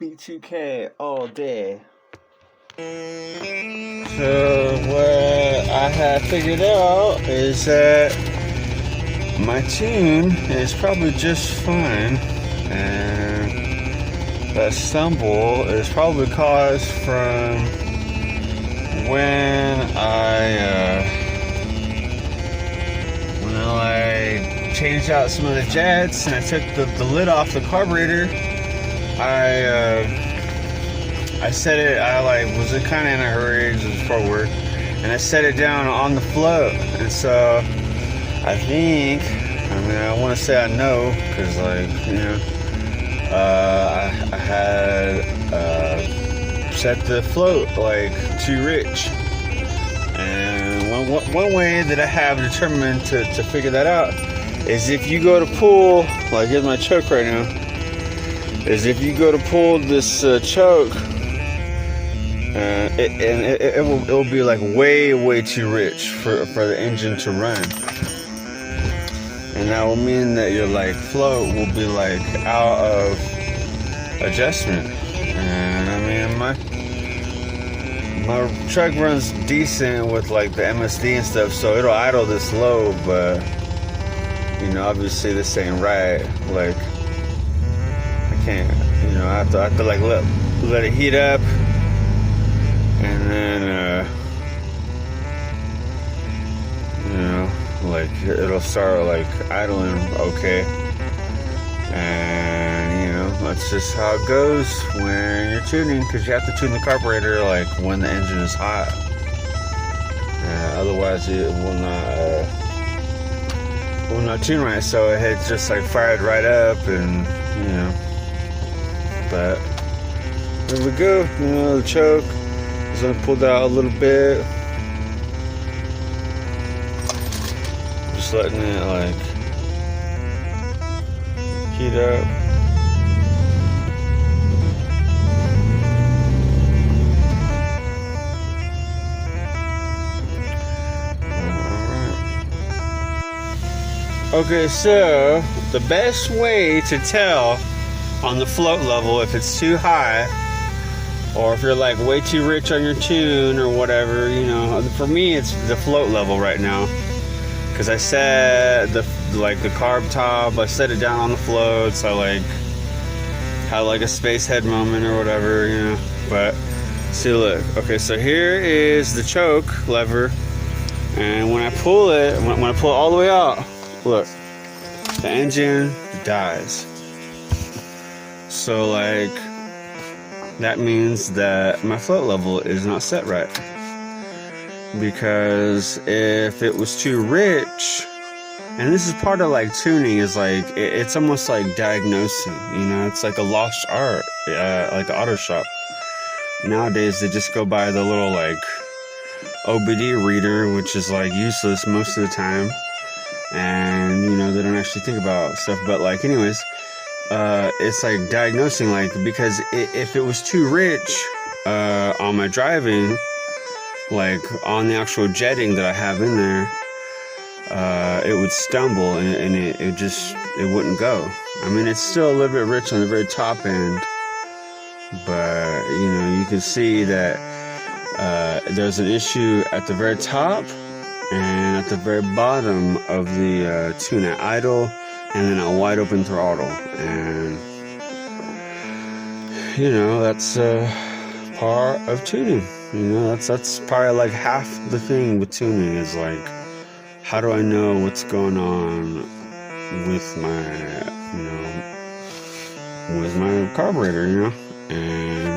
b2k all day. So what I have figured out is that my tune is probably just fine, and that stumble is probably caused from when I changed out some of the jets and I took the lid off the carburetor. I set it, was kind of in a hurry because it was for work, and I set it down on the float, and so I think, I want to say I know, because I had set the float too rich, and one way that I have determined to figure that out is if you go to pull, here's my choke right now, is if you go to pull this choke, it will be way too rich for the engine to run, and that will mean that your float will be out of adjustment. And my truck runs decent with the MSD and stuff, so it'll idle this low, but obviously this ain't right. I can't, I have to let it heat up, and then it'll start idling okay. And that's just how it goes when you're tuning, because you have to tune the carburetor when the engine is hot. Otherwise it will not tune right, so it just fired right up, and but there we go. The choke is gonna pull out a little bit, just letting it heat up. Okay, so the best way to tell on the float level if it's too high, or if you're way too rich on your tune or whatever, for me it's the float level right now, because I set the carb top, I set it down on the float, so I had a space head moment or whatever, But see, look, okay, so here is the choke lever, and when I pull it, when I pull it all the way out, look, the engine dies. So that means that my float level is not set right, because if it was too rich, and this is part of tuning, is it's almost diagnosing, it's a lost art, the auto shop nowadays. They just go by the little OBD reader, which is useless most of the time, and they don't actually think about stuff. But anyways, it's diagnosing, because if it was too rich on my driving, on the actual jetting that I have in there, it would stumble, and it wouldn't go. It's still a little bit rich on the very top end, but you can see that there's an issue at the very top and at the very bottom of the tune at idle, and then a wide open throttle. And that's part of tuning. That's probably half the thing with tuning, is how do I know what's going on with my with my carburetor, and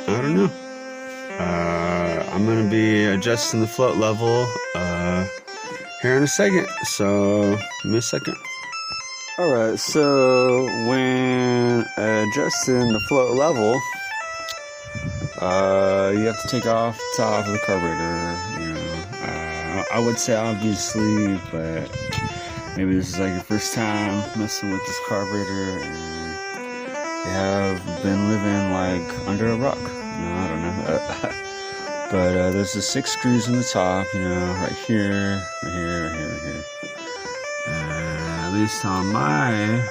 I don't know. I'm gonna be adjusting the float level here in a second, so give me a second. Alright, so when adjusting the float level, you have to take off the top of the carburetor. I would say obviously, but maybe this is your first time messing with this carburetor, and you have been living under a rock. I don't know. But there's the 6 screws in the top, right here, right here, right here, right here. At least on my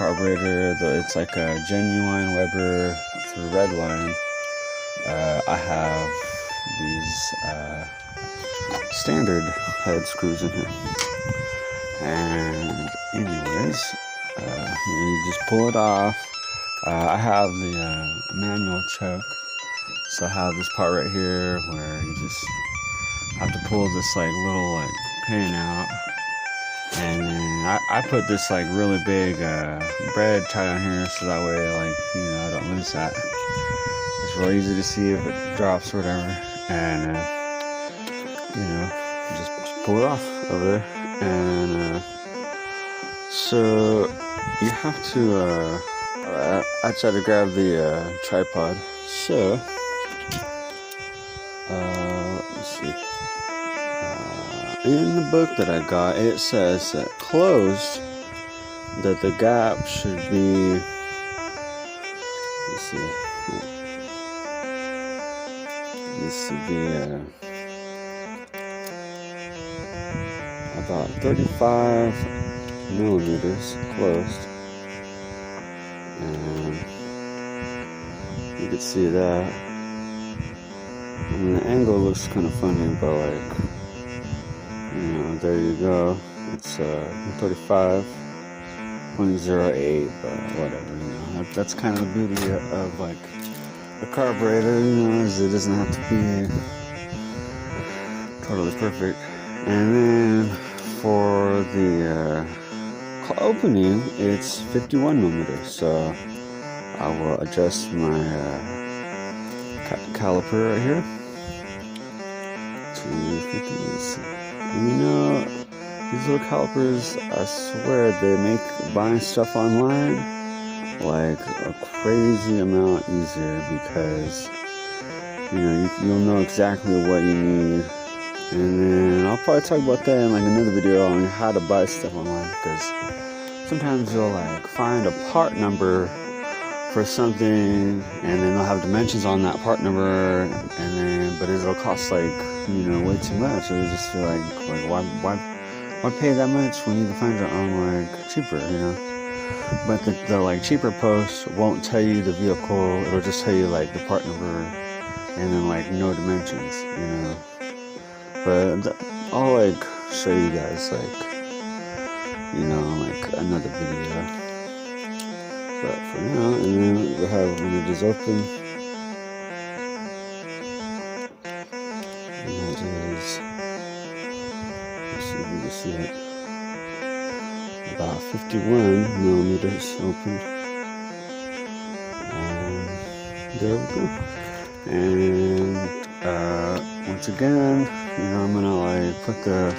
carburetor. It's like a genuine Weber through Redline. I have these standard head screws in here. And anyways, you just pull it off. I have the manual choke. So I have this part right here where you just have to pull this like little like pin out. And then I put this like really big bread tie on here so that way like, you know, I don't lose that. It's real easy to see if it drops or whatever. And you know, just pull it off over there. And so you have to I tried to grab the tripod. So let me see. In the book that I got, it says that closed, that the gap should be, let's see, this should be about 35 millimeters closed. And you can see that. I mean, the angle looks kind of funny, but like, you know, there you go. It's 35.08, but whatever, you know. That's kind of the beauty of like a carburetor, you know, is it doesn't have to be totally perfect. And then for the opening, it's 51 millimeters. So I will adjust my caliper right here to 50. And you know, these little calipers, I swear they make buying stuff online like a crazy amount easier, because you know, you'll know exactly what you need. And then I'll probably talk about that in like another video on how to buy stuff online, because sometimes you'll like find a part number for something and then they'll have dimensions on that part number, and then but it'll cost like, you know, way too much. It'll just feel like why pay that much when you can find it on like cheaper, you know? But the like cheaper posts won't tell you the vehicle, it'll just tell you like the part number and then like no dimensions, you know? But I'll like show you guys like, you know, like another video. But for now, and then we'll have just open. And that is, let's see if we can see it, about 51 millimeters open. And there we go. And once again, you know, I'm gonna like put the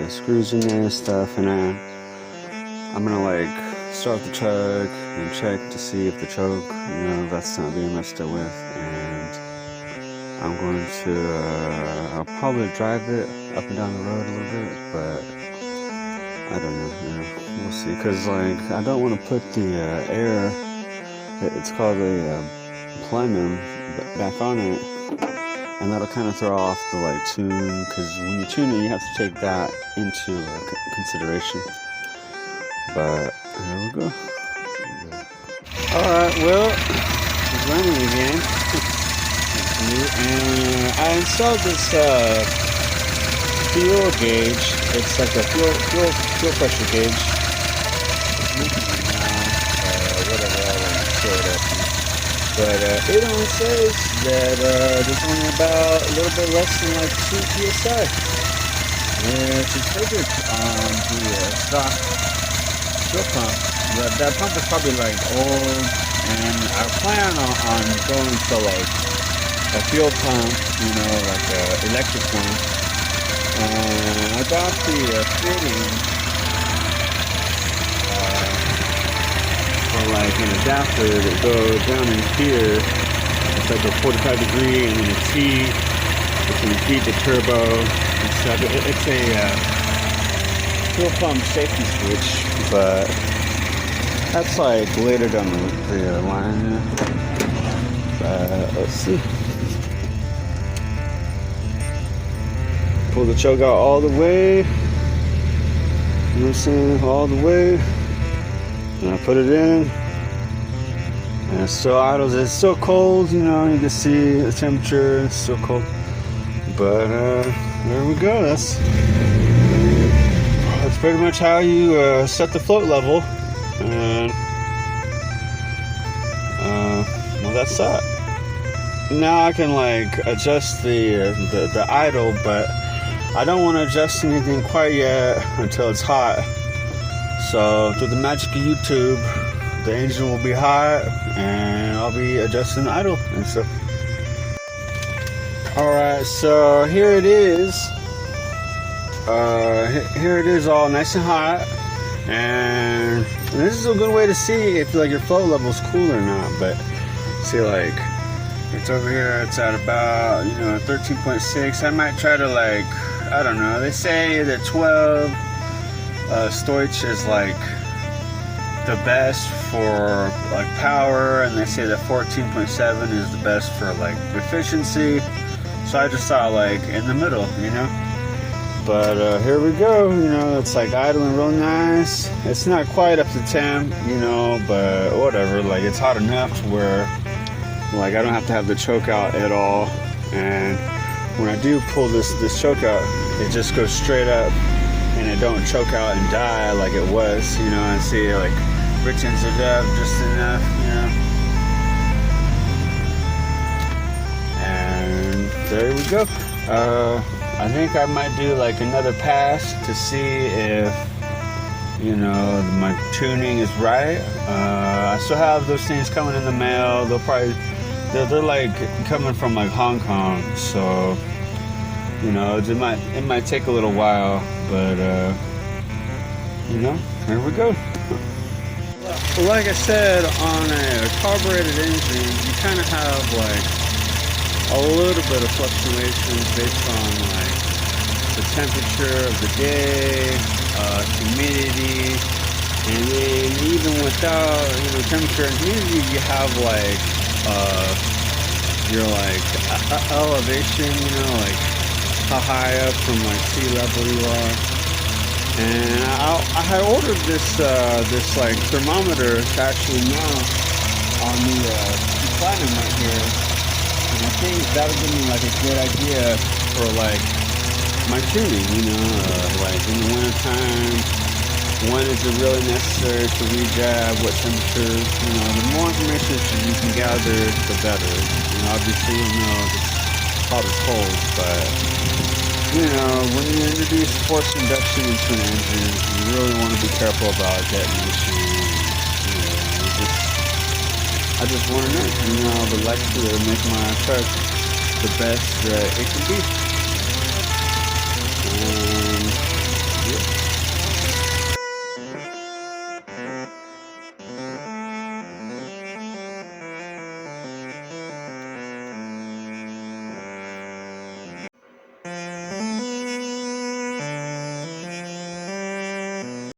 screws in there and stuff, and I'm gonna like start the truck and check to see if the choke, you know, that's not being messed up with. And I'm going to I'll probably drive it up and down the road a little bit, but I don't know, you know, we'll see. Because like I don't want to put the air, it's called a plenum, back on it, and that'll kind of throw off the like tune, because when you tune it you have to take that into consideration. But there we go. Alright, well, it's running again. And I installed this fuel gauge. It's like a fuel pressure gauge. It's leaking right now, whatever, I won't show it up. But it only says that there's only about a little bit less than like 2 psi. Which is perfect on the stock fuel pump. But that pump is probably like old, and I plan on going to like a fuel pump, you know, like a electric one. And I got the fitting for like an adapter that goes down in here. It's like a 45 degree, and then a T. It's going to feed the turbo and stuff. It's a fuel pump safety switch, but that's like later down the line. But let's see. Pull the choke out all the way. You know what I'm saying? All the way. And I put it in, and it still idles. It's still cold, you know, you can see the temperature, it's still cold. But there we go. That's pretty much how you set the float level. And well, that's that. Now I can like adjust the idle, but I don't want to adjust anything quite yet until it's hot. So through the magic of YouTube, the engine will be hot and I'll be adjusting the idle and stuff. Alright, so here it is. Here it is, all nice and hot. And this is a good way to see if like your flow level is cool or not. But see, like it's over here, it's at about 13.6. I might try to like, I don't know, they say that 12 storage is like the best for like power, and they say that 14.7 is the best for like efficiency. So I just thought like in the middle, But here we go, it's like idling real nice. It's not quite up to temp, but whatever. Like it's hot enough to where like I don't have to have the choke out at all. And when I do pull this choke out, it just goes straight up and it don't choke out and die like it was, and see it like richens it up just enough, And there we go. I think I might do like another pass to see if my tuning is right. I still have those things coming in the mail. They're like coming from like Hong Kong, so it might take a little while, but here we go. Well, like I said, on a carbureted engine, you kind of have like a little bit of fluctuations based on like the temperature of the day, humidity, and then even without temperature and humidity, you have like your like elevation, like how high up from like sea level you are. And I had ordered this like thermometer actually now on the platinum right here. And I think that'll give me like a good idea for like my tuning, like in the winter time, when is it really necessary to rejab, what temperatures, the more information you can gather, the better. Obviously you'll know if it's hot or cold, but when you introduce forced induction into an engine, you really want to be careful about detonation. I just want to know, I would like to make my truck the best that it can be.